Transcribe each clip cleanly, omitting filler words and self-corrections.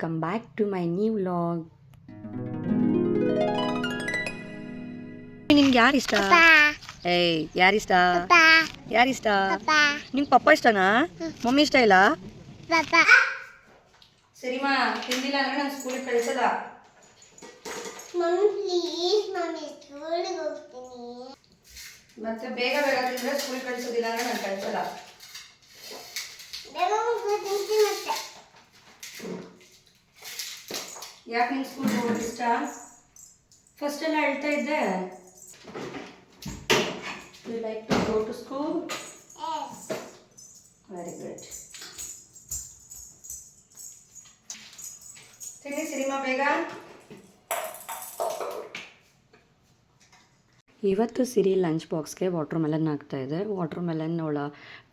welcome back to my new vlog. ನಿಮ್ಗೆ ಯಾರು ಇಷ್ಟ? ಏಯ್ ಯಾರು ಇಷ್ಟ? ಯಾರು ಇಷ್ಟ? ನಿಮ್ಗೆ ಪಪ್ಪ ಇಷ್ಟನಾ? ಮಮ್ಮಿ ಇಷ್ಟ ಇಲ್ಲ? ಸರಿಮಾ ತಿಂದಿಲ್ಲ ಅಂದ್ರೆ ನಾನು ಸ್ಕೂಲಿಗೆ ಕಳಿಸಲ್ಲ. ಮತ್ತೆ ಬೇಗ ಬೇಗ ತಿಂದ್ರೆ ಸ್ಕೂಲಿಗೆ ಕಳಿಸೋದಿಲ್ಲ ಅಂದ್ರೆ ನಾನು ಕಳಿಸಲ್ಲ. ಯಾಕೆ ನಿಂಗೆ ಸ್ಕೂಲ್ಗೆ ಹೋಗೋದು ಇಷ್ಟ? ಫಸ್ಟ್ ಎಲ್ಲ ಹೇಳ್ತಾ ಇದ್ದೆ. You like to go to school? Very good. ತಿನ್ನಿ ಸಿರಿಮಾ ಬೇಗ. ಇವತ್ತು ಸಿರಿ ಲಂಚ್ ಬಾಕ್ಸ್ಗೆ ವಾಟರ್ ಮೆಲನ್ ಹಾಕ್ತಾಯಿದೆ. ವಾಟರ್ ಮೆಲನ್ ಅವಳ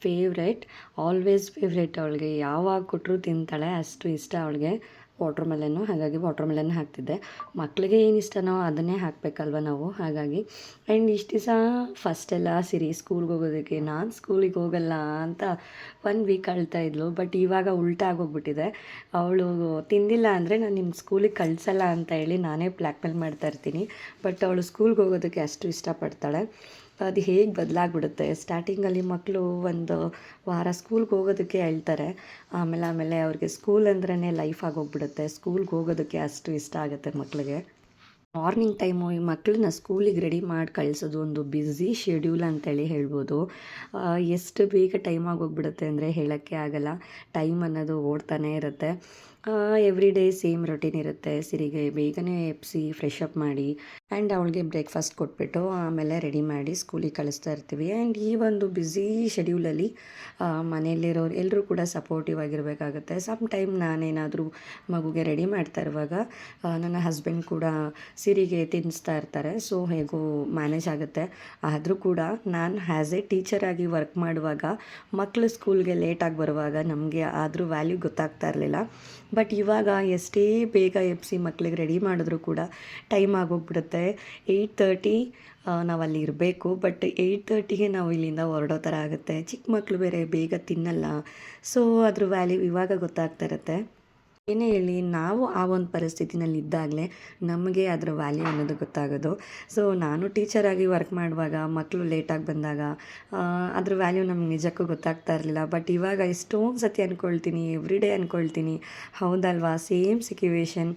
ಫೇವ್ರೇಟ್, ಆಲ್ವೇಸ್ ಫೇವ್ರೇಟ್. ಅವಳಿಗೆ ಯಾವಾಗ ಕೊಟ್ಟರು ತಿಂತಾಳೆ, ಅಷ್ಟು ಇಷ್ಟ ಅವಳಿಗೆ ವಾಟರ್ ಮೆಲನ್ನು. ಹಾಗಾಗಿ ವಾಟರ್ ಮೆಲನ್ ಹಾಕ್ತಿದ್ದೆ. ಮಕ್ಕಳಿಗೆ ಏನು ಇಷ್ಟನೋ ಅದನ್ನೇ ಹಾಕಬೇಕಲ್ವ ನಾವು. ಹಾಗಾಗಿ ಆ್ಯಂಡ್ ಇಷ್ಟು ದಿವಸ ಫಸ್ಟೆಲ್ಲ ಸಿರಿ ಸ್ಕೂಲ್ಗೆ ಹೋಗೋದಕ್ಕೆ ನಾನು ಸ್ಕೂಲಿಗೆ ಹೋಗಲ್ಲ ಅಂತ 1 ವೀಕ್ ಅಳ್ತಾ ಇದ್ಲು. ಬಟ್ ಇವಾಗ ಉಲ್ಟಾ ಆಗೋಗ್ಬಿಟ್ಟಿದೆ. ಅವಳು ತಿಂದಿಲ್ಲ ಅಂದರೆ ನಾನು ನಿಮ್ಮ ಸ್ಕೂಲಿಗೆ ಕಳಿಸಲ್ಲ ಅಂತ ಹೇಳಿ ನಾನೇ ಬ್ಲ್ಯಾಕ್ ಮೇಲ್ ಮಾಡ್ತಾ ಇರ್ತೀನಿ. ಬಟ್ ಅವಳು ಸ್ಕೂಲ್ಗೆ ಹೋಗೋದಕ್ಕೆ ಅಷ್ಟು ಇಷ್ಟಪಡ್ತಾಳೆ. ಅದು ಹೇಗೆ ಬದಲಾಗ್ಬಿಡುತ್ತೆ. ಸ್ಟಾರ್ಟಿಂಗಲ್ಲಿ ಮಕ್ಕಳು ಒಂದು ವಾರ ಸ್ಕೂಲ್ಗೆ ಹೋಗೋದಕ್ಕೆ ಹೇಳ್ತಾರೆ. ಆಮೇಲೆ ಅವ್ರಿಗೆ ಸ್ಕೂಲ್ ಅಂದ್ರೇ ಲೈಫ್ ಆಗೋಗ್ಬಿಡುತ್ತೆ. ಸ್ಕೂಲ್ಗೆ ಹೋಗೋದಕ್ಕೆ ಅಷ್ಟು ಇಷ್ಟ ಆಗುತ್ತೆ ಮಕ್ಕಳಿಗೆ. ಮಾರ್ನಿಂಗ್ ಟೈಮು ಈ ಮಕ್ಕಳನ್ನ ಸ್ಕೂಲಿಗೆ ರೆಡಿ ಮಾಡಿ ಕಳಿಸೋದು ಒಂದು ಬ್ಯುಸಿ ಶೆಡ್ಯೂಲ್ ಅಂತೇಳಿ ಹೇಳ್ಬೋದು. ಎಷ್ಟು ಬೇಗ ಟೈಮ್ ಆಗೋಗ್ಬಿಡುತ್ತೆ ಅಂದರೆ ಹೇಳೋಕ್ಕೆ ಆಗಲ್ಲ. ಟೈಮ್ ಅನ್ನೋದು ಓಡ್ತಾನೇ ಇರುತ್ತೆ. ಎವ್ರಿ ಡೇ ಸೇಮ್ ರೊಟೀನ್ ಇರುತ್ತೆ. ಸಿರಿಗೆ ಬೇಗನೆ ಎಬ್ಬಿಸಿ ಫ್ರೆಶ್ ಅಪ್ ಮಾಡಿ ಆ್ಯಂಡ್ ಅವಳಿಗೆ ಬ್ರೇಕ್ಫಾಸ್ಟ್ ಕೊಟ್ಬಿಟ್ಟು ಆಮೇಲೆ ರೆಡಿ ಮಾಡಿ ಸ್ಕೂಲಿಗೆ ಕಳಿಸ್ತಾ ಇರ್ತೀವಿ. ಆ್ಯಂಡ್ ಈ ಒಂದು ಬ್ಯುಸಿ ಶೆಡ್ಯೂಲಲ್ಲಿ ಮನೆಯಲ್ಲಿರೋರು ಎಲ್ಲರೂ ಕೂಡ ಸಪೋರ್ಟಿವ್ ಆಗಿರಬೇಕಾಗುತ್ತೆ. ಸಮ್ ಟೈಮ್ ನಾನೇನಾದರೂ ಮಗುಗೆ ರೆಡಿ ಮಾಡ್ತಾ ಇರುವಾಗ ನನ್ನ ಹಸ್ಬೆಂಡ್ ಕೂಡ ಸಿರಿಗೆ ತಿನ್ನಿಸ್ತಾ ಇರ್ತಾರೆ. ಸೊ ಹೇಗೋ ಮ್ಯಾನೇಜ್ ಆಗುತ್ತೆ. ಆದರೂ ಕೂಡ ನಾನು ಆ್ಯಸ್ ಎ ಟೀಚರಾಗಿ ವರ್ಕ್ ಮಾಡುವಾಗ ಮಕ್ಕಳು ಸ್ಕೂಲ್ಗೆ ಲೇಟಾಗಿ ಬರುವಾಗ ನಮಗೆ ಆದರೂ ವ್ಯಾಲ್ಯೂ ಗೊತ್ತಾಗ್ತಾ ಇರಲಿಲ್ಲ. ಬಟ್ ಇವಾಗ ಎಷ್ಟೇ ಬೇಗ ಎಬ್ಬಿಸಿ ಮಕ್ಕಳಿಗೆ ರೆಡಿ ಮಾಡಿದ್ರೂ ಕೂಡ ಟೈಮ್ ಆಗೋಗ್ಬಿಡುತ್ತೆ. 8:30 ನಾವಲ್ಲಿ ಇರಬೇಕು. ಬಟ್ 8:30ಗೆ ನಾವು ಇಲ್ಲಿಂದ ಹೊರಡೋ ಥರ ಆಗುತ್ತೆ. ಚಿಕ್ಕ ಮಕ್ಕಳು ಬೇರೆ ಬೇಗ ತಿನ್ನಲ್ಲ. ಸೊ ಅದ್ರ ವ್ಯಾಲ್ಯೂ ಇವಾಗ ಗೊತ್ತಾಗ್ತಾ ಇರುತ್ತೆ. ಏನೇ ಹೇಳಿ ನಾವು ಆ ಒಂದು ಪರಿಸ್ಥಿತಿನಲ್ಲಿ ಇದ್ದಾಗಲೇ ನಮಗೆ ಅದರ ವ್ಯಾಲ್ಯೂ ಅನ್ನೋದು ಗೊತ್ತಾಗೋದು. ಸೊ ನಾನು ಟೀಚರಾಗಿ ವರ್ಕ್ ಮಾಡುವಾಗ ಮಕ್ಕಳು ಲೇಟಾಗಿ ಬಂದಾಗ ಅದ್ರ ವ್ಯಾಲ್ಯೂ ನಮ್ಗೆ ನಿಜಕ್ಕೂ ಗೊತ್ತಾಗ್ತಾ ಇರಲಿಲ್ಲ. ಬಟ್ ಇವಾಗ ಎಷ್ಟೊಂದು ಸತಿ ಅಂದ್ಕೊಳ್ತೀನಿ, ಎವ್ರಿ ಡೇ ಅಂದ್ಕೊಳ್ತೀನಿ, ಹೌದಲ್ವಾ ಸೇಮ್ ಸಿಕ್ಯುವೇಶನ್.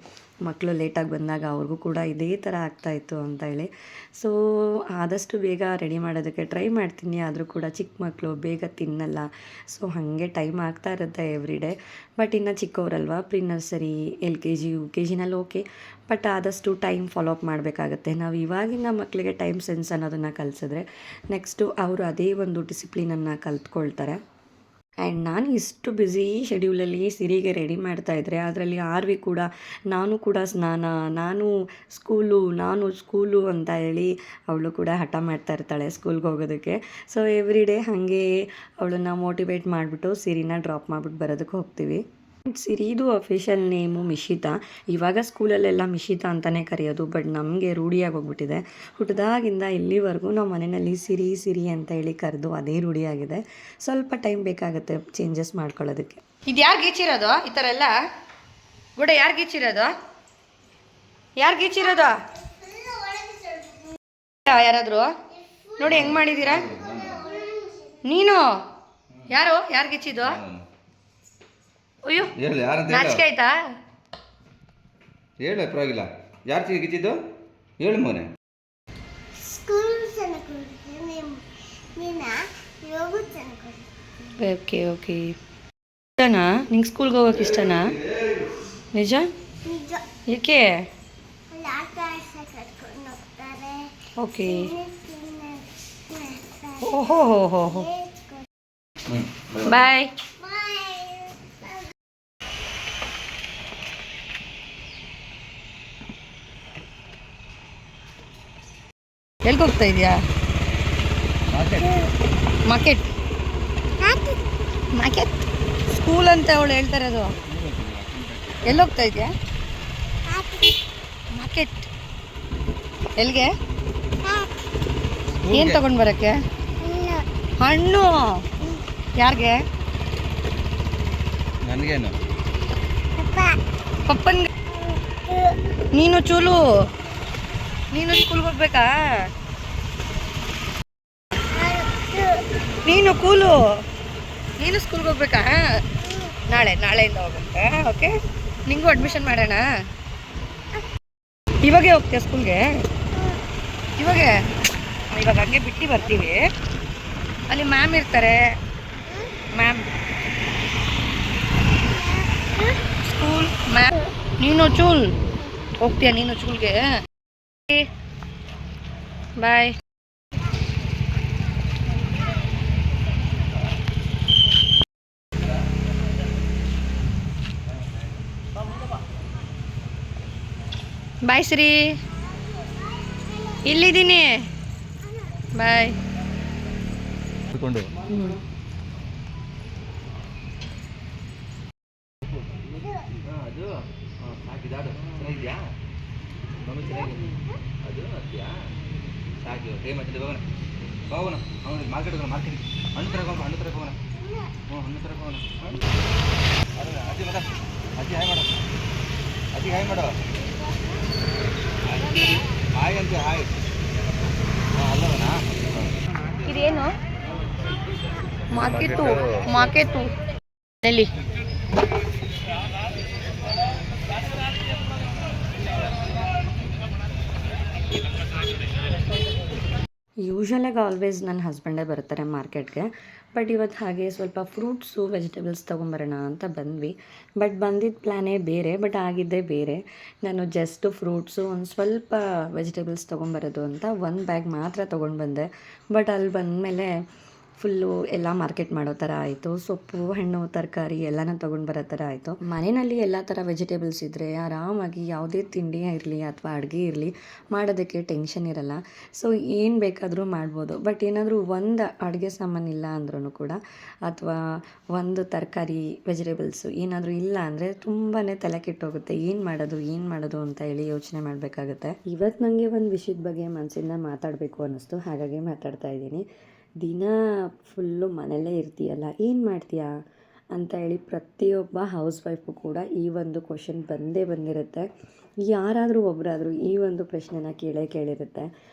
ಮಕ್ಕಳು ಲೇಟಾಗಿ ಬಂದಾಗ ಅವ್ರಿಗೂ ಕೂಡ ಇದೇ ಥರ ಆಗ್ತಾಯಿತ್ತು ಅಂತ ಹೇಳಿ. ಸೊ ಆದಷ್ಟು ಬೇಗ ರೆಡಿ ಮಾಡೋದಕ್ಕೆ ಟ್ರೈ ಮಾಡ್ತೀನಿ. ಆದರೂ ಕೂಡ ಚಿಕ್ಕ ಮಕ್ಕಳು ಬೇಗ ತಿನ್ನಲ್ಲ. ಸೊ ಹಾಗೆ ಟೈಮ್ ಆಗ್ತಾ ಇರುತ್ತೆ ಎವ್ರಿ ಡೇ. ಬಟ್ ಇನ್ನು ಚಿಕ್ಕವರಲ್ವ, ಪ್ರಿ ನರ್ಸರಿ LKG UKGನಲ್ಲಿ ಓಕೆ. ಬಟ್ ಆದಷ್ಟು ಟೈಮ್ ಫಾಲೋ ಅಪ್ ಮಾಡಬೇಕಾಗತ್ತೆ. ನಾವು ಇವಾಗಿನ ಮಕ್ಕಳಿಗೆ ಟೈಮ್ ಸೆನ್ಸ್ ಅನ್ನೋದನ್ನು ಕಲಿಸಿದ್ರೆ ನೆಕ್ಸ್ಟು ಅವರು ಅದೇ ಒಂದು ಡಿಸಿಪ್ಲಿನನ್ನು ಕಲ್ತ್ಕೊಳ್ತಾರೆ. ಆ್ಯಂಡ್ ನಾನು ಇಷ್ಟು ಬ್ಯುಸಿ ಶೆಡ್ಯೂಲಲ್ಲಿ ಸಿರಿಗೆ ರೆಡಿ ಮಾಡ್ತಾಯಿದ್ರೆ ಅದರಲ್ಲಿ ಆರ್ವಿ ಕೂಡ ನಾನು ಕೂಡ ಸ್ನಾನ, ನಾನು ಸ್ಕೂಲು ಅಂತ ಹೇಳಿ ಅವಳು ಕೂಡ ಹಠ ಮಾಡ್ತಾ ಇರ್ತಾಳೆ ಸ್ಕೂಲ್ಗೆ ಹೋಗೋದಕ್ಕೆ. ಸೊ ಎವ್ರಿ ಡೇ ಹಾಗೆ ಅವಳನ್ನು ಮೋಟಿವೇಟ್ ಮಾಡಿಬಿಟ್ಟು ಸಿರಿನ ಡ್ರಾಪ್ ಮಾಡಿಬಿಟ್ಟು ಬರೋದಕ್ಕೆ ಹೋಗ್ತೀವಿ. ಸಿರಿದು ಅಫಿಷಿಯಲ್ ನೇಮು ಮಿಶಿತಾ. ಇವಾಗ ಸ್ಕೂಲಲ್ಲೆಲ್ಲ ಮಿಶಿತಾ ಅಂತಲೇ ಕರೆಯೋದು. ಬಟ್ ನಮಗೆ ರೂಢಿಯಾಗಿ ಹೋಗ್ಬಿಟ್ಟಿದೆ. ಹುಟ್ಟಿದಾಗಿಂದ ಇಲ್ಲಿವರೆಗೂ ನಾವು ಮನೆಯಲ್ಲಿ ಸಿರಿ ಅಂತ ಹೇಳಿ ಕರೆದು ಅದೇ ರೂಢಿಯಾಗಿದೆ. ಸ್ವಲ್ಪ ಟೈಮ್ ಬೇಕಾಗುತ್ತೆ ಚೇಂಜಸ್ ಮಾಡ್ಕೊಳ್ಳೋದಕ್ಕೆ. ಇದು ಯಾರು ಗೀಚಿರೋದು ಈ ಥರ ಎಲ್ಲ? ಗುಡ ಯಾರು ಗೀಚಿರೋದು? ಯಾರಾದರೂ ನೋಡಿ ಹೆಂಗೆ ಮಾಡಿದ್ದೀರಾ? ನೀನು ಯಾರು ಗೀಚಿದ್ದು? ಅಯ್ಯೋ ನಾಚಿಕೆ ಆಯ್ತಾ? ಹೇಳು, ಪರವಾಗಿಲ್ಲ. ಯಾರು ಗಿಚ್ಚಿದ್ದು ಹೇಳು ಮೋನೆ. ಓಕೆ ಇಷ್ಟನಾ ನಿಂಗೆ ಸ್ಕೂಲ್ಗೆ ಹೋಗೋಕೆ ಇಷ್ಟನಾ? ನಿಜ? ಏಕೆ? ಓಕೆ. ಓಹೋ ಬಾಯ್. ಎಲ್ಲಿಗೆ ಹೋಗ್ತಾ ಇದೆಯಾ? ಮಾರ್ಕೆಟ್ ಸ್ಕೂಲ್ ಅಂತ ಅವಳು ಹೇಳ್ತಾರೆ. ಅದು ಎಲ್ಲಿ ಹೋಗ್ತಾ ಇದೆಯಾ? ಮಾರ್ಕೆಟ್ ಎಲ್ಲಿಗೆ? ಏನು ತಗೊಂಡು ಬರೋಕ್ಕೆ? ಹಣ್ಣು. ಯಾರಿಗೆ? ನನಗೇನು? ಪಪ್ಪನ್ ನೀನು ಚೂಲು ನೀನು ಸ್ಕೂಲ್ಗೆ ಹೋಗ್ಬೇಕಾ? ನೀನು ಕೂಲು ನೀನು ಸ್ಕೂಲ್ಗೆ ಹೋಗ್ಬೇಕಾ? ನಾಳೆಯಿಂದ ಹೋಗ್ಬೇಕಾ? ಓಕೆ, ನಿಂಗೂ ಅಡ್ಮಿಷನ್ ಮಾಡೋಣ. ಇವಾಗೇ ಹೋಗ್ತೀಯ ಸ್ಕೂಲ್ಗೆ? ಇವಾಗ ಹಂಗೆ ಬಿಟ್ಟು ಬರ್ತೀವಿ. ಅಲ್ಲಿ ಮ್ಯಾಮ್ ಇರ್ತಾರೆ. Ma'am school ma'am. ನೀನು ಚೂಲ್ ಹೋಗ್ತೀಯ? ನೀನು ಸ್ಕೂಲ್ಗೆ? ಬಾಯ್. ಬಾಯ್ ಶ್ರೀ, ಇಲ್ಲಿದ್ದೀನಿ. ಬಾಯ್. ಅದು ಸಾಕಿದಾಡು ಚೆನ್ನಾಗಿದ್ಯಾ? ಮಮ್ಮಿ ಚೆನ್ನಾಗಿದೆ. ಅದು ಅದೆಯಾ ಸಾಕು. ಟೈಮ್ ಆಗ್ತದೆ. ಹೋಗೋಣ ಅವನು ಮಾರ್ಕೆಟ್ ಹಣ್ಣು ತರಕ ಹೋಗೋಣ. ಹಣ್ಣು ತರಕ ಹೋಗೋಣ. ಅಜ್ಜಿ ಮದ ಅಜ್ಜಿ ಹಾಯ್ ಮಾಡೋ. ಹಾಯ್ ಅಂತೆ ಹಾಯ್. ಅಲ್ಲವನಾ? ಇದೇನು ಮಾರ್ಕೆಟು ಎಲ್ಲಿ? ಯೂಶ್ವಲಾಗಿ ಆಲ್ವೇಸ್ ನನ್ನ ಹಸ್ಬೆಂಡೇ ಬರ್ತಾರೆ ಮಾರ್ಕೆಟ್ಗೆ. ಬಟ್ ಇವತ್ತು ಹಾಗೆ ಸ್ವಲ್ಪ ಫ್ರೂಟ್ಸು ವೆಜಿಟೇಬಲ್ಸ್ ತೊಗೊಂಬರೋಣ ಅಂತ ಬಂದ್ವಿ. ಬಟ್ ಬಂದಿದ್ದ ಪ್ಲ್ಯಾನೇ ಬೇರೆ, ಬಟ್ ಆಗಿದ್ದೇ ಬೇರೆ. ನಾನು ಜಸ್ಟ್ ಫ್ರೂಟ್ಸು ಒಂದು ಸ್ವಲ್ಪ ವೆಜಿಟೇಬಲ್ಸ್ ತೊಗೊಂಬರೋದು ಅಂತ ಒಂದು ಬ್ಯಾಗ್ ಮಾತ್ರ ತೊಗೊಂಡು ಬಂದೆ. ಬಟ್ ಅಲ್ಲಿ ಬಂದಮೇಲೆ ಫುಲ್ಲು ಎಲ್ಲ ಮಾರ್ಕೆಟ್ ಮಾಡೋ ಥರ ಆಯಿತು. ಸೊಪ್ಪು, ಹಣ್ಣು, ತರಕಾರಿ ಎಲ್ಲನೂ ತೊಗೊಂಡು ಬರೋ ಥರ ಆಯಿತು. ಮನೆಯಲ್ಲಿ ಎಲ್ಲ ಥರ ವೆಜಿಟೇಬಲ್ಸ್ ಇದ್ದರೆ ಆರಾಮಾಗಿ ಯಾವುದೇ ತಿಂಡಿ ಇರಲಿ ಅಥವಾ ಅಡುಗೆ ಇರಲಿ ಮಾಡೋದಕ್ಕೆ ಟೆನ್ಷನ್ ಇರಲ್ಲ. ಸೊ ಏನು ಬೇಕಾದರೂ ಮಾಡ್ಬೋದು. ಬಟ್ ಏನಾದರೂ ಒಂದು ಅಡುಗೆ ಸಾಮಾನಿಲ್ಲ ಅಂದ್ರೂ ಕೂಡ, ಅಥವಾ ಒಂದು ತರಕಾರಿ ವೆಜಿಟೇಬಲ್ಸು ಏನಾದರೂ ಇಲ್ಲ ಅಂದರೆ ತುಂಬಾ ತಲೆ ಕೆಟ್ಟೋಗುತ್ತೆ. ಏನು ಮಾಡೋದು ಅಂತ ಹೇಳಿ ಯೋಚನೆ ಮಾಡಬೇಕಾಗುತ್ತೆ. ಇವತ್ತು ನನಗೆ ಒಂದು ವಿಷಯದ ಬಗ್ಗೆ ಮನಸ್ಸಿಂದ ಮಾತಾಡಬೇಕು ಅನ್ನಿಸ್ತು, ಹಾಗಾಗಿ ಮಾತಾಡ್ತಾ ಇದ್ದೀನಿ. ದಿನ ಫುಲ್ಲು ಮನೆಯಲ್ಲೇ ಇರ್ತೀಯಲ್ಲ, ಏನು ಮಾಡ್ತೀಯಾ ಅಂತ ಹೇಳಿ ಪ್ರತಿಯೊಬ್ಬ ಹೌಸ್ ವೈಫು ಕೂಡ ಈ ಒಂದು ಕ್ವಶನ್ ಬಂದಿರುತ್ತೆ. ಯಾರಾದರೂ ಒಬ್ಬರಾದರೂ ಈ ಒಂದು ಪ್ರಶ್ನೆನ ಕೇಳಿರುತ್ತೆ.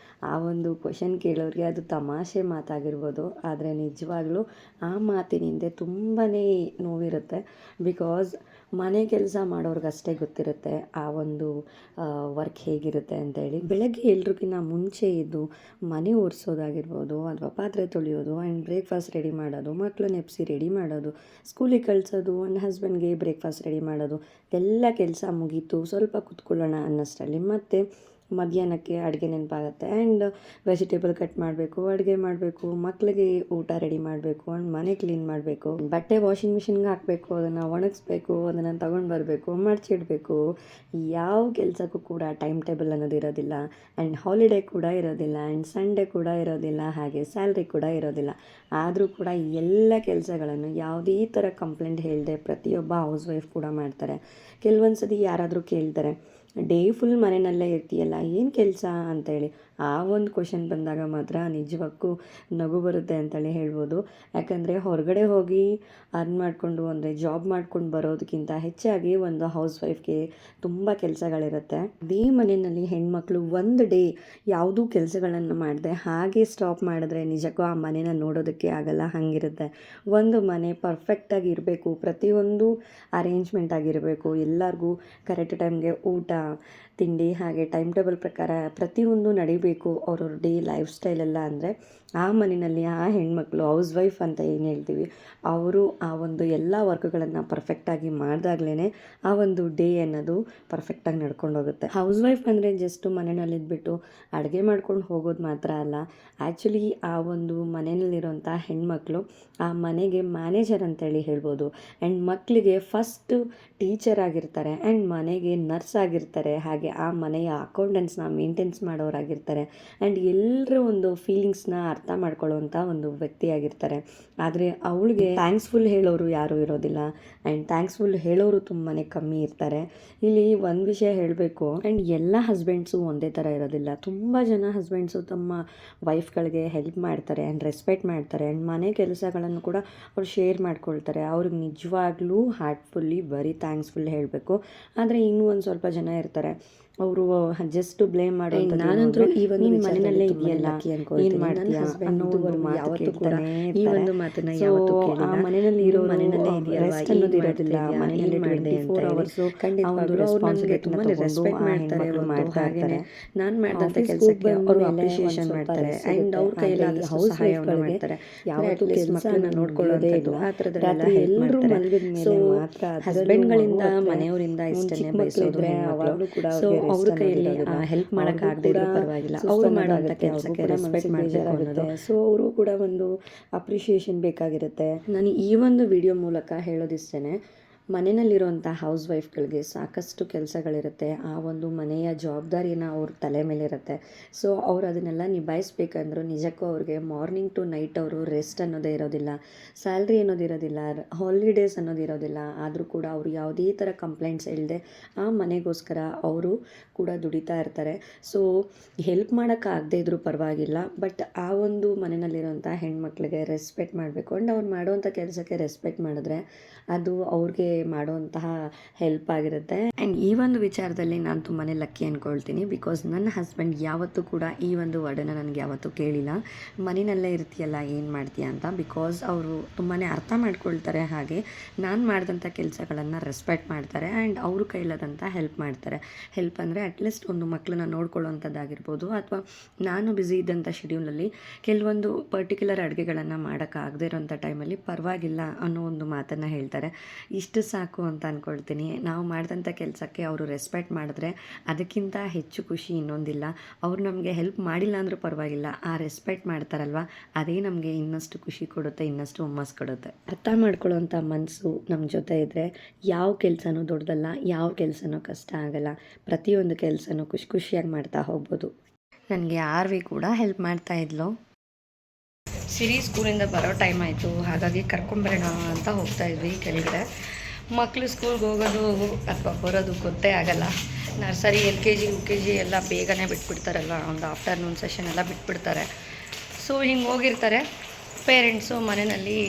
ಆ ಒಂದು ಕ್ವಶನ್ ಕೇಳೋರಿಗೆ ಅದು ತಮಾಷೆ ಮಾತಾಗಿರ್ಬೋದು, ಆದರೆ ನಿಜವಾಗ್ಲೂ ಆ ಮಾತಿನಿಂದ ತುಂಬಾ ನೋವಿರುತ್ತೆ. ಬಿಕಾಸ್ ಮನೆ ಕೆಲಸ ಮಾಡೋರ್ಗಷ್ಟೇ ಗೊತ್ತಿರುತ್ತೆ ಆ ಒಂದು ವರ್ಕ್ ಹೇಗಿರುತ್ತೆ ಅಂತೇಳಿ. ಬೆಳಗ್ಗೆ ಎಲ್ರಿಗಿನ್ನ ಮುಂಚೆ ಇದ್ದು ಮನೆ ಒರೆಸೋದಾಗಿರ್ಬೋದು, ಅಥವಾ ಪಾತ್ರೆ ತೊಳೆಯೋದು, ಆ್ಯಂಡ್ ಬ್ರೇಕ್ಫಾಸ್ಟ್ ರೆಡಿ ಮಾಡೋದು, ಮಕ್ಕಳನ್ನ ಎಬ್ಬಿಸಿ ರೆಡಿ ಮಾಡೋದು, ಸ್ಕೂಲಿಗೆ ಕಳಿಸೋದು, ನನ್ನ ಹಸ್ಬೆಂಡ್ಗೆ ಬ್ರೇಕ್ಫಾಸ್ಟ್ ರೆಡಿ ಮಾಡೋದು, ಎಲ್ಲ ಕೆಲಸ ಮುಗೀತು ಸ್ವಲ್ಪ ಕೂತ್ಕೊಳ್ಳೋಣ ಅನ್ನೋಷ್ಟರಲ್ಲಿ ಮತ್ತೆ ಮಧ್ಯಾಹ್ನಕ್ಕೆ ಅಡುಗೆ ನೆನಪಾಗುತ್ತೆ. ಆ್ಯಂಡ್ ವೆಜಿಟೇಬಲ್ ಕಟ್ ಮಾಡಬೇಕು, ಅಡುಗೆ ಮಾಡಬೇಕು, ಮಕ್ಕಳಿಗೆ ಊಟ ರೆಡಿ ಮಾಡಬೇಕು, ಆ್ಯಂಡ್ ಮನೆ ಕ್ಲೀನ್ ಮಾಡಬೇಕು, ಬಟ್ಟೆ ವಾಷಿಂಗ್ ಮಿಷಿನ್ಗೆ ಹಾಕಬೇಕು, ಅದನ್ನು ಒಣಗಿಸ್ಬೇಕು, ಅದನ್ನು ತಗೊಂಡು ಬರಬೇಕು, ಮಡಚಿಡಬೇಕು. ಯಾವ ಕೆಲಸಕ್ಕೂ ಕೂಡ ಟೈಮ್ ಟೇಬಲ್ ಅನ್ನೋದು ಇರೋದಿಲ್ಲ. ಆ್ಯಂಡ್ ಹಾಲಿಡೇ ಕೂಡ ಇರೋದಿಲ್ಲ, ಆ್ಯಂಡ್ ಸಂಡೇ ಕೂಡ ಇರೋದಿಲ್ಲ, ಹಾಗೆ ಸ್ಯಾಲ್ರಿ ಕೂಡ ಇರೋದಿಲ್ಲ. ಆದರೂ ಕೂಡ ಎಲ್ಲ ಕೆಲಸಗಳನ್ನು ಯಾವುದೇ ಥರ ಕಂಪ್ಲೇಂಟ್ ಹೇಳದೆ ಪ್ರತಿಯೊಬ್ಬ ಹೌಸ್ ವೈಫ್ ಕೂಡ ಮಾಡ್ತಾರೆ. ಕೆಲವೊಂದು ಸತಿ ಯಾರಾದರೂ ಕೇಳ್ತಾರೆ, ಡೇ ಫುಲ್ ಮನೆಯಲ್ಲೇ ಇರ್ತೀಯಲ್ಲ, ಏನು ಕೆಲಸ ಅಂತೇಳಿ. ಆ ಒಂದು ಕ್ವಶನ್ ಬಂದಾಗ ಮಾತ್ರ ನಿಜಕ್ಕೂ ನಗು ಬರುತ್ತೆ ಅಂತೇಳಿ ಹೇಳ್ಬೋದು. ಯಾಕಂದರೆ ಹೊರಗಡೆ ಹೋಗಿ ಅರ್ನ್ ಮಾಡಿಕೊಂಡು ಅಂದರೆ ಜಾಬ್ ಮಾಡ್ಕೊಂಡು ಬರೋದಕ್ಕಿಂತ ಹೆಚ್ಚಾಗಿ ಒಂದು ಹೌಸ್ ವೈಫ್ಗೆ ತುಂಬ ಕೆಲಸಗಳಿರುತ್ತೆ. ಅದೇ ಮನೆಯಲ್ಲಿ ಹೆಣ್ಮಕ್ಳು ಒಂದು ಡೇ ಯಾವುದೂ ಕೆಲಸಗಳನ್ನು ಮಾಡದೆ ಹಾಗೆ ಸ್ಟಾಪ್ ಮಾಡಿದ್ರೆ ನಿಜಕ್ಕೂ ಆ ಮನೇನ ನೋಡೋದಕ್ಕೆ ಆಗಲ್ಲ, ಹಾಗಿರುತ್ತೆ. ಒಂದು ಮನೆ ಪರ್ಫೆಕ್ಟಾಗಿ ಇರಬೇಕು, ಪ್ರತಿಯೊಂದು ಅರೇಂಜ್ಮೆಂಟ್ ಆಗಿರಬೇಕು, ಎಲ್ಲರಿಗೂ ಕರೆಕ್ಟ್ ಟೈಮ್ಗೆ ಊಟ ತಿಂಡಿ ಹಾಗೆ ಟೈಮ್ ಟೇಬಲ್ ಪ್ರಕಾರ ಪ್ರತಿಯೊಂದು ನಡಿಬೇಕು ಅವ್ರವ್ರ ಡೇ ಲೈಫ್ ಸ್ಟೈಲೆಲ್ಲ. ಅಂದರೆ ಆ ಮನೆಯಲ್ಲಿ ಆ ಹೆಣ್ಮಕ್ಳು ಹೌಸ್ ವೈಫ್ ಅಂತ ಏನು ಹೇಳ್ತೀವಿ, ಅವರು ಆ ಒಂದು ಎಲ್ಲ ವರ್ಕ್ಗಳನ್ನು ಪರ್ಫೆಕ್ಟಾಗಿ ಮಾಡಿದಾಗ್ಲೇ ಆ ಒಂದು ಡೇ ಅನ್ನೋದು ಪರ್ಫೆಕ್ಟಾಗಿ ನಡ್ಕೊಂಡು ಹೋಗುತ್ತೆ. ಹೌಸ್ ವೈಫ್ ಅಂದರೆ ಜಸ್ಟು ಮನೆಯಲ್ಲಿದ್ಬಿಟ್ಟು ಅಡುಗೆ ಮಾಡ್ಕೊಂಡು ಹೋಗೋದು ಮಾತ್ರ ಅಲ್ಲ. ಆ್ಯಕ್ಚುಲಿ ಆ ಒಂದು ಮನೆಯಲ್ಲಿರೋಂಥ ಹೆಣ್ಮಕ್ಳು ಆ ಮನೆಗೆ ಮ್ಯಾನೇಜರ್ ಅಂತೇಳಿ ಹೇಳ್ಬೋದು. ಆ್ಯಂಡ್ ಮಕ್ಕಳಿಗೆ ಫಸ್ಟು ಟೀಚರ್ ಆಗಿರ್ತಾರೆ, ಆ್ಯಂಡ್ ಮನೆಗೆ ನರ್ಸ್ ಆಗಿರ್ತಾರೆ, ಹಾಗೆ ಹಾಗೆ ಆ ಮನೆಯ ಅಕೌಂಟೆಂಟ್ಸ್ನ ಮೇಂಟೆನ್ಸ್ ಮಾಡೋರಾಗಿರ್ತಾರೆ. ಆ್ಯಂಡ್ ಎಲ್ಲರ ಒಂದು ಫೀಲಿಂಗ್ಸ್ನ ಅರ್ಥ ಮಾಡ್ಕೊಳ್ಳೋವಂಥ ಒಂದು ವ್ಯಕ್ತಿಯಾಗಿರ್ತಾರೆ. ಆದರೆ ಅವಳಿಗೆ ಥ್ಯಾಂಕ್ಸ್ಫುಲ್ ಹೇಳೋರು ಯಾರೂ ಇರೋದಿಲ್ಲ, ಆ್ಯಂಡ್ ಥ್ಯಾಂಕ್ಸ್ಫುಲ್ ಹೇಳೋರು ತುಂಬಾ ಕಮ್ಮಿ ಇರ್ತಾರೆ. ಇಲ್ಲಿ ಒಂದು ವಿಷಯ ಹೇಳಬೇಕು, ಆ್ಯಂಡ್ ಎಲ್ಲ ಹಸ್ಬೆಂಡ್ಸು ಒಂದೇ ಥರ ಇರೋದಿಲ್ಲ. ತುಂಬ ಜನ ಹಸ್ಬೆಂಡ್ಸು ತಮ್ಮ ವೈಫ್ಗಳಿಗೆ ಹೆಲ್ಪ್ ಮಾಡ್ತಾರೆ ಆ್ಯಂಡ್ ರೆಸ್ಪೆಕ್ಟ್ ಮಾಡ್ತಾರೆ, ಆ್ಯಂಡ್ ಮನೆ ಕೆಲಸಗಳನ್ನು ಕೂಡ ಅವ್ರು ಶೇರ್ ಮಾಡ್ಕೊಳ್ತಾರೆ. ಅವ್ರಿಗೆ ನಿಜವಾಗ್ಲೂ ಹಾರ್ಟ್ಫುಲ್ಲಿ ಬರೀ ಥ್ಯಾಂಕ್ಸ್ಫುಲ್ ಹೇಳಬೇಕು. ಆದರೆ ಇನ್ನೂ ಒಂದು ಸ್ವಲ್ಪ ಜನ ಇರ್ತಾರೆ, ಅವರು ಜಸ್ಟ್ ಬ್ಲೇಮ್ ಮಾಡೋ. ನಾನಂತೂ ಈ ಒಂದು ಮನೆಯಲ್ಲೇ ಇದೆಯಲ್ಲ, ಏನು ಮಾಡ್ತೀಯಾ ಅನ್ನೋ ಒಂದು ಮಾತು ಕೇಳ್ತಾನೆ ಈ ಒಂದು ಮಾತನ್ನ ಯಾವತ್ತೂ ಕೇಳಿಲ್ಲ. ಮನೆಯಲ್ಲಿ ಇರೋ ಮನೆಯಲ್ಲೇ ಇದೆಯಲ್ಲ, ಅನ್ನೋದು ಇರೋದಿಲ್ಲ. ಮನೆಯಲ್ಲಿ 24 ಅವರ್ಸು ಖಂಡಿತವಾಗ್ಲೂ ರೆಸ್ಪಾನ್ಸಿಬಿಲಿಟಿ ತುಂಬಾ ರೆಸ್ಪೆಕ್ಟ್ ಮಾಡ್ತಾರೆ, ಮಾಡ್ತಾ ಇರ್ತಾರೆ. ನಾನು ಮಾಡಿದಂಥ ಕೆಲಸಕ್ಕೆ ಅವರು ಅಪ್ರಿಷಿಯೇಷನ್ ಮಾಡ್ತಾರೆ ಆ್ಯಂಡ್ ಅವ್ರ ಕೈಯಲ್ಲಿ ಹೌಸ್ ಸಹಾಯವನ್ನು ಮಾಡ್ತಾರೆ. ಯಾವತ್ತೂ ಮಕ್ಕಳನ್ನ ನೋಡ್ಕೊಳ್ಳೋದೇ ಇಲ್ಲ, ಆ ಥರದ್ದೆಲ್ಲ ಎಲ್ಲರೂ ಮಲಗಿದ ಮೇಲೆ ಮಾತ್ರ ಹಸ್ಬೆಂಡ್ಗಳಿಂದ ಮನೆಯವರಿಂದ ಇಷ್ಟನ್ನೇ ಬಯಸೋದು ಯಾವಾಗಲೂ ಕೂಡ. ಸೊ ಅವ್ರ ಕೈಯಲ್ಲಿ ಹೆಲ್ಪ್ ಮಾಡೋಕ್ಕಾಗದೇ ಇದ್ರೂ ಪರವಾಗಿಲ್ಲ, ಅವ್ರು ಮಾಡೋಂಥ ಕೆಲಸಕ್ಕೆ ರೆಸ್ಪೆಕ್ಟ್ ಮಾಡಬೇಕು ಅನ್ನೋದು. ಸೊ ಅವರು ಕೂಡ ಒಂದು ಅಪ್ರಿಷಿಯೇಷನ್ ಬೇಕಾಗಿರುತ್ತೆ. ನಾನು ಈ ಒಂದು ವಿಡಿಯೋ ಮೂಲಕ ಹೇಳೋದಿಷ್ಟೇ, ಮನೆಯಲ್ಲಿರುವಂಥ ಹೌಸ್ ವೈಫ್ಗಳಿಗೆ ಸಾಕಷ್ಟು ಕೆಲಸಗಳಿರುತ್ತೆ. ಆ ಒಂದು ಮನೆಯ ಜವಾಬ್ದಾರಿನ ಅವ್ರ ತಲೆ ಮೇಲಿರುತ್ತೆ. ಸೊ ಅವ್ರು ಅದನ್ನೆಲ್ಲ ನಿಭಾಯಿಸ್ಬೇಕಂದ್ರೂ ನಿಜಕ್ಕೂ ಅವ್ರಿಗೆ ಮಾರ್ನಿಂಗ್ ಟು ನೈಟ್ ಅವರು ರೆಸ್ಟ್ ಅನ್ನೋದೇ ಇರೋದಿಲ್ಲ, ಸ್ಯಾಲ್ರಿ ಅನ್ನೋದಿರೋದಿಲ್ಲ, ಹಾಲಿಡೇಸ್ ಅನ್ನೋದಿರೋದಿಲ್ಲ. ಆದರೂ ಕೂಡ ಅವರು ಯಾವುದೇ ಥರ ಕಂಪ್ಲೇಂಟ್ಸ್ ಇಲ್ಲದೆ ಆ ಮನೆಗೋಸ್ಕರ ಅವರು ಕೂಡ ದುಡಿತಾ ಇರ್ತಾರೆ. ಸೊ ಹೆಲ್ಪ್ ಮಾಡೋಕ್ಕಾಗದೇ ಇದ್ರೂ ಪರವಾಗಿಲ್ಲ, ಬಟ್ ಆ ಒಂದು ಮನೆಯಲ್ಲಿರುವಂಥ ಹೆಣ್ಮಕ್ಳಿಗೆ ರೆಸ್ಪೆಕ್ಟ್ ಮಾಡಬೇಕು. ಆ್ಯಂಡ್ ಅವ್ರು ಮಾಡುವಂಥ ಕೆಲಸಕ್ಕೆ ರೆಸ್ಪೆಕ್ಟ್ ಮಾಡಿದ್ರೆ ಅದು ಅವ್ರಿಗೆ ಮಾಡುವಂತಹ ಹೆಲ್ಪ್ ಆಗಿರುತ್ತೆ. ಆ್ಯಂಡ್ ಈ ಒಂದು ವಿಚಾರದಲ್ಲಿ ನಾನು ತುಂಬಾ ಲಕ್ಕಿ ಅಂದ್ಕೊಳ್ತೀನಿ. ಬಿಕಾಸ್ ನನ್ನ ಹಸ್ಬೆಂಡ್ ಯಾವತ್ತೂ ಕೂಡ ಈ ಒಂದು ವರ್ಡನ್ನು ನನಗೆ ಯಾವತ್ತೂ ಕೇಳಿಲ್ಲ, ಮನೆಯಲ್ಲೇ ಇರ್ತೀಯಲ್ಲ ಏನು ಮಾಡ್ತೀಯ ಅಂತ. ಬಿಕಾಸ್ ಅವರು ತುಂಬಾ ಅರ್ಥ ಮಾಡ್ಕೊಳ್ತಾರೆ, ಹಾಗೆ ನಾನು ಮಾಡಿದಂಥ ಕೆಲಸಗಳನ್ನು ರೆಸ್ಪೆಕ್ಟ್ ಮಾಡ್ತಾರೆ ಆ್ಯಂಡ್ ಅವರು ಕೈಲಾದಂಥ ಹೆಲ್ಪ್ ಮಾಡ್ತಾರೆ. ಹೆಲ್ಪ್ ಅಂದರೆ ಅಟ್ಲೀಸ್ಟ್ ಒಂದು ಮಕ್ಕಳನ್ನ ನೋಡ್ಕೊಳ್ಳೋವಂಥದ್ದಾಗಿರ್ಬೋದು, ಅಥವಾ ನಾನು ಬ್ಯುಸಿ ಇದ್ದಂಥ ಶೆಡ್ಯೂಲಲ್ಲಿ ಕೆಲವೊಂದು ಪರ್ಟಿಕ್ಯುಲರ್ ಅಡುಗೆಗಳನ್ನು ಮಾಡೋಕ್ಕಾಗದೇ ಇರೋಂಥ ಟೈಮಲ್ಲಿ ಪರವಾಗಿಲ್ಲ ಅನ್ನೋ ಒಂದು ಮಾತನ್ನು ಹೇಳ್ತಾರೆ. ಇಷ್ಟು ಸಾಕು ಅಂತ ಅಂದ್ಕೊಳ್ತೀನಿ. ನಾವು ಮಾಡಿದಂಥ ಕೆಲಸಕ್ಕೆ ಅವರು ರೆಸ್ಪೆಕ್ಟ್ ಮಾಡಿದ್ರೆ ಅದಕ್ಕಿಂತ ಹೆಚ್ಚು ಖುಷಿ ಇನ್ನೊಂದಿಲ್ಲ. ಅವ್ರು ನಮಗೆ ಹೆಲ್ಪ್ ಮಾಡಿಲ್ಲ ಅಂದರೂ ಪರವಾಗಿಲ್ಲ, ಆ ರೆಸ್ಪೆಕ್ಟ್ ಮಾಡ್ತಾರಲ್ವ ಅದೇ ನಮಗೆ ಇನ್ನಷ್ಟು ಖುಷಿ ಕೊಡುತ್ತೆ, ಇನ್ನಷ್ಟು ಹುಮ್ಮಸ್ಸು ಕೊಡುತ್ತೆ. ಅರ್ಥ ಮಾಡ್ಕೊಳ್ಳೋವಂಥ ಮನಸ್ಸು ನಮ್ಮ ಜೊತೆ ಇದ್ದರೆ ಯಾವ ಕೆಲಸನೂ ದೊಡ್ಡದಲ್ಲ, ಯಾವ ಕೆಲಸನೂ ಕಷ್ಟ ಆಗಲ್ಲ. ಪ್ರತಿಯೊಂದು ಕೆಲಸನೂ ಖುಷಿಯಾಗಿ ಮಾಡ್ತಾ ಹೋಗ್ಬೋದು. ನನಗೆ ಆರ್ವಿ ಕೂಡ ಹೆಲ್ಪ್ ಮಾಡ್ತಾ ಇದ್ಲು. ಸಿರಿ ಸ್ಕೂಲಿಂದ ಬರೋ ಟೈಮ್ ಆಯಿತು, ಹಾಗಾಗಿ ಕರ್ಕೊಂಬರೋಣ ಅಂತ ಹೋಗ್ತಾ ಇದ್ವಿ ಕೆಳಗಡೆ. ಮಕ್ಕಳು ಸ್ಕೂಲ್ಗೆ ಹೋಗೋದು ಅಥವಾ ಬರೋದು ಗೊತ್ತೇ ಆಗಲ್ಲ. ನರ್ಸರಿ LKG UKG ಎಲ್ಲ ಬೇಗನೆ ಬಿಟ್ಬಿಡ್ತಾರಲ್ಲ, ಒಂದು ಆಫ್ಟರ್ನೂನ್ ಸೆಷನ್ ಎಲ್ಲ ಬಿಟ್ಬಿಡ್ತಾರೆ. ಸೊ ಹಿಂಗೆ ಹೋಗಿರ್ತಾರೆ ಪೇರೆಂಟ್ಸು. ಮನೆಯಲ್ಲಿ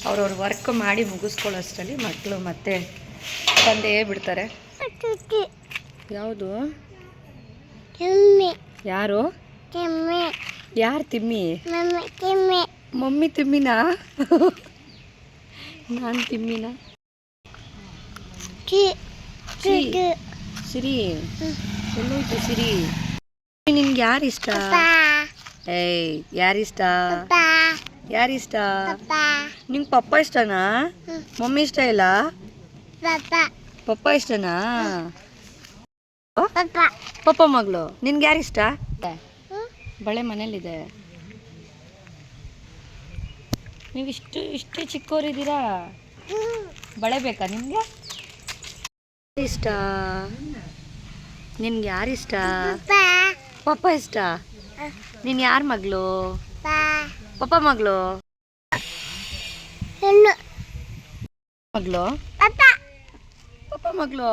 ಅವ್ರವ್ರ ವರ್ಕ್ ಮಾಡಿ ಮುಗಿಸ್ಕೊಳ್ಳೋಷ್ಟರಲ್ಲಿ ಮಕ್ಕಳು ಮತ್ತೆ ತಂದೇ ಬಿಡ್ತಾರೆ. ಯಾವುದು ಯಾರು ಯಾರು ತಿಮ್ಮಿ? ಮಮ್ಮಿ ತಿಮ್ಮಿನಾ? ನಾನು ತಿಮ್ಮಿನ? ಸಿರಿ ಎಲ್ಲೋಯ್ತು ಸಿರಿ? ನಿನ್ಗೆ ಯಾರಿಷ್ಟ? ಏಯ್ ಯಾರಿಷ್ಟ? ಯಾರಿಷ್ಟ? ನಿಂಗೆ ಪಪ್ಪ ಇಷ್ಟನಾ? ಮಮ್ಮಿ ಇಷ್ಟ ಇಲ್ಲ? ಪಪ್ಪ ಇಷ್ಟನಾ? ಪಪ್ಪ ಮಗಳು. ನಿನ್ಗೆ ಯಾರಿಷ್ಟ? ಬಳೆ ಮನೇಲಿದೆ. ನೀವು ಇಷ್ಟು ಚಿಕ್ಕವರಿದ್ದೀರಾ, ಬಳೆ ಬೇಕಾ ನಿಮಗೆ? ಇಷ್ಟ? ನಿನ್ಗೆ ಯಾರಿಷ್ಟ? ಪಪ್ಪ ಇಷ್ಟ. ನೀನು ಯಾರ ಮಗಳು? ಪಪ್ಪ ಮಗಳು ಮಗಳು? ಪಪ್ಪ ಮಗಳು.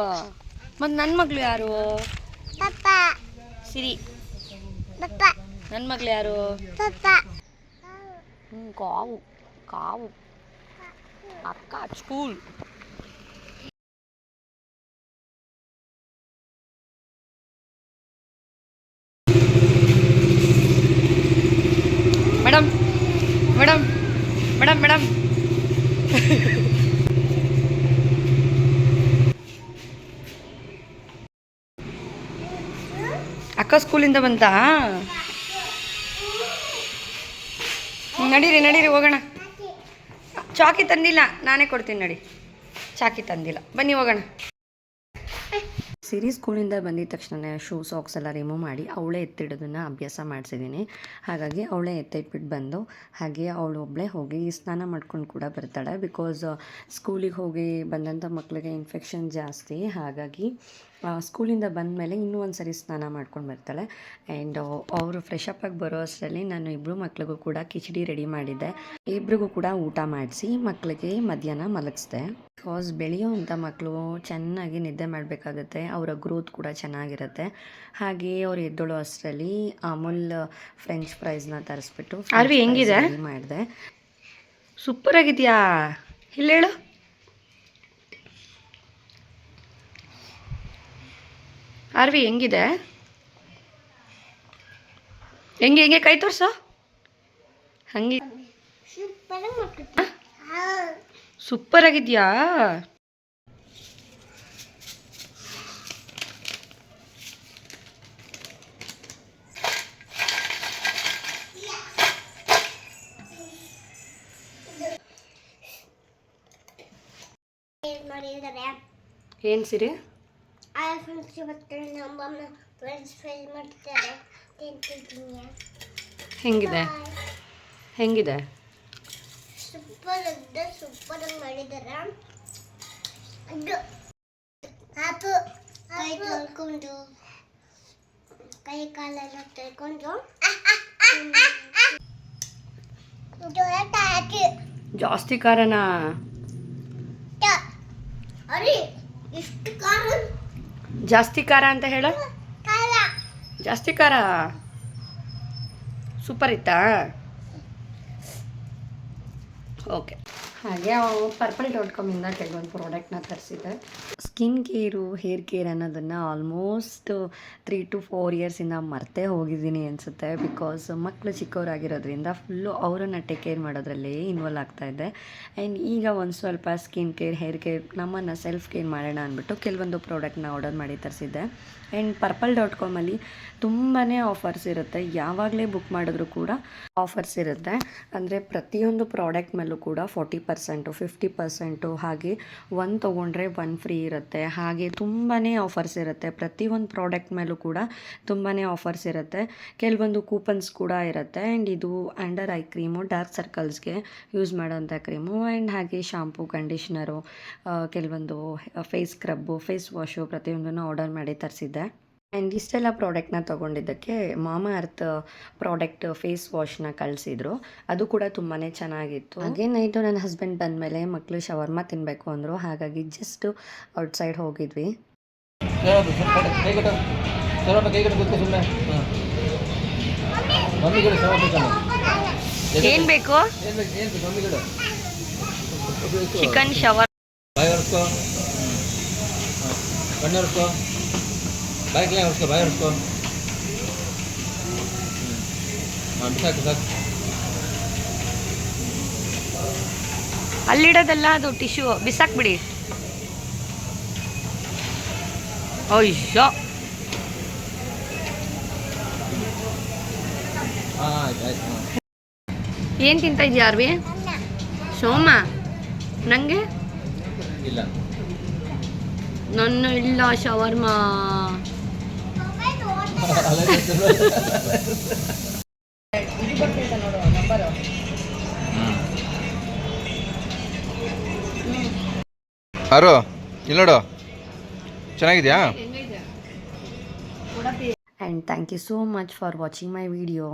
ಮತ್ತು ನನ್ನ ಮಗಳು ಯಾರು? ಸಿರಿ. ನನ್ನ ಮಗಳು ಯಾರು? ಕಾವು ಕಾವು ಅಕ್ಕ school. Madam madam madam madam ಅಕ್ಕ ಸ್ಕೂಲಿಂದ ಬಂತಾ? ನಡೀರಿ ಹೋಗೋಣ. ಚಾಕಿ ತಂದಿಲ್ಲ, ನಾನೇ ಕೊಡ್ತೀನಿ ನಡಿ. ಚಾಕಿ ತಂದಿಲ್ಲ, ಬನ್ನಿ ಹೋಗೋಣ. ಸಿರಿ ಸ್ಕೂಲಿಂದ ಬಂದಿದ ತಕ್ಷಣ ಶೂ ಸಾಕ್ಸ್ ಎಲ್ಲ ರಿಮೂವ್ ಮಾಡಿ ಅವಳೇ ಎತ್ತಿಡೋದನ್ನು ಅಭ್ಯಾಸ ಮಾಡಿಸಿದ್ದೀನಿ. ಹಾಗಾಗಿ ಅವಳೇ ಎತ್ತಿಟ್ಬಿಟ್ಟು ಬಂದು ಹಾಗೆ ಅವಳು ಒಬ್ಬಳೇ ಹೋಗಿ ಸ್ನಾನ ಮಾಡ್ಕೊಂಡು ಕೂಡ ಬರ್ತಾಳೆ. ಬಿಕಾಸ್ ಸ್ಕೂಲಿಗೆ ಹೋಗಿ ಬಂದಂಥ ಮಕ್ಕಳಿಗೆ ಇನ್ಫೆಕ್ಷನ್ ಜಾಸ್ತಿ, ಹಾಗಾಗಿ ಸ್ಕೂಲಿಂದ ಬಂದಮೇಲೆ ಇನ್ನೂ ಒಂದು ಸರಿ ಸ್ನಾನ ಮಾಡ್ಕೊಂಡು ಬರ್ತಾಳೆ. ಆ್ಯಂಡ್ ಅವರು ಫ್ರೆಶ್ ಅಪ್ ಆಗಿ ಬರೋ ಅಷ್ಟರಲ್ಲಿ ನಾನು ಇಬ್ಬರು ಮಕ್ಳಿಗೂ ಕೂಡ ಕಿಚಡಿ ರೆಡಿ ಮಾಡಿದ್ದೆ. ಇಬ್ರಿಗೂ ಕೂಡ ಊಟ ಮಾಡಿಸಿ ಮಕ್ಕಳಿಗೆ ಮಧ್ಯಾಹ್ನ ಮಲಗಿಸ್ದೆ. ಬಿಕಾಸ್ ಬೆಳೆಯುವಂಥ ಮಕ್ಕಳು ಚೆನ್ನಾಗಿ ನಿದ್ದೆ ಮಾಡಬೇಕಾಗತ್ತೆ, ಅವರ ಗ್ರೋತ್ ಕೂಡ ಚೆನ್ನಾಗಿರುತ್ತೆ. ಹಾಗೆ ಅವ್ರು ಎದ್ದೋಳೋ ಅಷ್ಟರಲ್ಲಿ ಅಮೂಲ್ ಫ್ರೆಂಚ್ ಫ್ರೈಸ್ನ ತರಿಸ್ಬಿಟ್ಟು ಆರ್ವಿ ಹೆಂಗಿದೆ? ರೆಡಿ ಮಾಡಿದೆ. ಸೂಪರ್ ಆಗಿದೆಯಾ? ಇಲ್ಲ ಹೇಳು. ಆರ್ವಿ ಹೆಂಗಿದೆ? ಹೆಂಗೆ ಕೈ ತೋರ್ಸು. ಹಂಗೆ ಸೂಪರ್ ಆಗಿದೆಯಾ? ಏನು ಸಿರಿ? ಹೆಂಗಿದೆ? ಹೆಂಗಿದೆ? ಸೂಪರ್ ಮಾಡಿದಾರೆ. ಕೈ ತೊಳ್ಕೊಂಡು ಕೈ ಕಾಲೆಲ್ಲ ತೊಳ್ಕೊಂಡು ಜಾಸ್ತಿ ಖಾರನಾ? ಅರೆ ಎಷ್ಟು ಖಾರ ಜಾಸ್ತಿ ಖಾರ ಅಂತ ಹೇಳು. ಖಾರ ಜಾಸ್ತಿ ಖಾರ. ಸೂಪರ್ ಇತ್ತಾ? ಓಕೆ. ಹಾಗೆ purple.com ಕೆಲವೊಂದು ಪ್ರಾಡಕ್ಟ್ನ ತರಿಸಿದೆ. ಸ್ಕಿನ್ ಕೇರು, ಹೇರ್ ಕೇರ್ ಅನ್ನೋದನ್ನು ಆಲ್ಮೋಸ್ಟ್ 3 to 4 ಇಯರ್ಸಿಂದ ಮರ್ತೇ ಹೋಗಿದ್ದೀನಿ ಅನಿಸುತ್ತೆ. ಬಿಕಾಸ್ ಮಕ್ಕಳು ಚಿಕ್ಕವರಾಗಿರೋದ್ರಿಂದ ಫುಲ್ಲು ಅವರನ್ನು ಟೇಕ್ ಕೇರ್ ಮಾಡೋದ್ರಲ್ಲೇ ಇನ್ವಾಲ್ವ್ ಆಗ್ತಾಯಿದ್ದೆ. ಆ್ಯಂಡ್ ಈಗ ಒಂದು ಸ್ವಲ್ಪ ಸ್ಕಿನ್ ಕೇರ್, ಹೇರ್ ಕೇರ್ ನಮ್ಮನ್ನು ಸೆಲ್ಫ್ ಕೇರ್ ಮಾಡೋಣ ಅಂದ್ಬಿಟ್ಟು ಕೆಲವೊಂದು ಪ್ರಾಡಕ್ಟ್ನ ಆರ್ಡರ್ ಮಾಡಿ ತರಿಸಿದ್ದೆ. ಆ್ಯಂಡ್ purple.com ತುಂಬಾ ಆಫರ್ಸ್ ಇರುತ್ತೆ. ಯಾವಾಗಲೇ ಬುಕ್ ಮಾಡಿದ್ರೂ ಕೂಡ ಆಫರ್ಸ್ ಇರುತ್ತೆ. ಅಂದರೆ ಪ್ರತಿಯೊಂದು ಪ್ರಾಡಕ್ಟ್ ಮೇಲೂ ಕೂಡ 40%, 50% ಹಾಗೆ 1 ತೊಗೊಂಡ್ರೆ 1 ಫ್ರೀ ಇರುತ್ತೆ. ಹಾಗೆ ತುಂಬಾ ಆಫರ್ಸ್ ಇರುತ್ತೆ. ಪ್ರತಿಯೊಂದು ಪ್ರಾಡಕ್ಟ್ ಮೇಲೂ ಕೂಡ ತುಂಬಾ ಆಫರ್ಸ್ ಇರುತ್ತೆ. ಕೆಲವೊಂದು ಕೂಪನ್ಸ್ ಕೂಡ ಇರುತ್ತೆ. ಆ್ಯಂಡ್ ಇದು ಅಂಡರ್ ಐ ಕ್ರೀಮು, ಡಾರ್ಕ್ ಸರ್ಕಲ್ಸ್ಗೆ ಯೂಸ್ ಮಾಡೋಂಥ ಕ್ರೀಮು. ಆ್ಯಂಡ್ ಹಾಗೆ ಶಾಂಪೂ, ಕಂಡೀಷ್ನರು, ಕೆಲವೊಂದು ಫೇಸ್ ಸ್ಕ್ರಬ್ಬು, ಫೇಸ್ ವಾಶು ಪ್ರತಿಯೊಂದನ್ನು ಆರ್ಡರ್ ಮಾಡಿ ತರಿಸಿದ್ದೆ. ಆ್ಯಂಡ್ ಇಷ್ಟೆಲ್ಲ ಪ್ರಾಡಕ್ಟ್ನ ತೊಗೊಂಡಿದ್ದಕ್ಕೆ ಮಾಮಾ ಅರ್ತ್ ಪ್ರಾಡಕ್ಟ್ ಫೇಸ್ ವಾಶ್ನ ಕಳಿಸಿದ್ರು. ಅದು ಕೂಡ ತುಂಬಾ ಚೆನ್ನಾಗಿತ್ತು. ಹಾಗೆ ನೈಟು ನನ್ನ ಹಸ್ಬೆಂಡ್ ಬಂದಮೇಲೆ ಮಕ್ಕಳು ಶವರ್ಮ ತಿನ್ನಬೇಕು ಅಂದರು. ಹಾಗಾಗಿ ಜಸ್ಟ್ ಔಟ್ಸೈಡ್ ಹೋಗಿದ್ವಿ. ಏನು ಬೇಕು? Chicken shower. ಬಾಯ್ಗೆ ಹೊಡ್ಸ್ಕೊ, ಬಾಯ್ ಹೊಡ್ಸ್ಕೊ. ಬಿಸಾಕು ಸಾಕು. ಅಲ್ಲಿಡೋದಲ್ಲ, ಅದು ಟಿಶ್ಯೂ ಬಿಸಾಕ್ಬಿಡಿ. ಅಯ್ಯೋ, ಹಾಂ ಆಯ್ತು ಆಯ್ತು. ಏನು ತಿಂತ ಇದೆಯಾ ಆರ್ವಿ? ಸೋಮ, ನನಗೆ ಇಲ್ಲ ನನ್ನ ಇಲ್ಲ ಶವರ್ಮಾ. ಅರು ಇಲ್ಲಿ ನೋಡು, ಚೆನ್ನಾಗಿದೆಯಾ? And thank you so much for watching my video.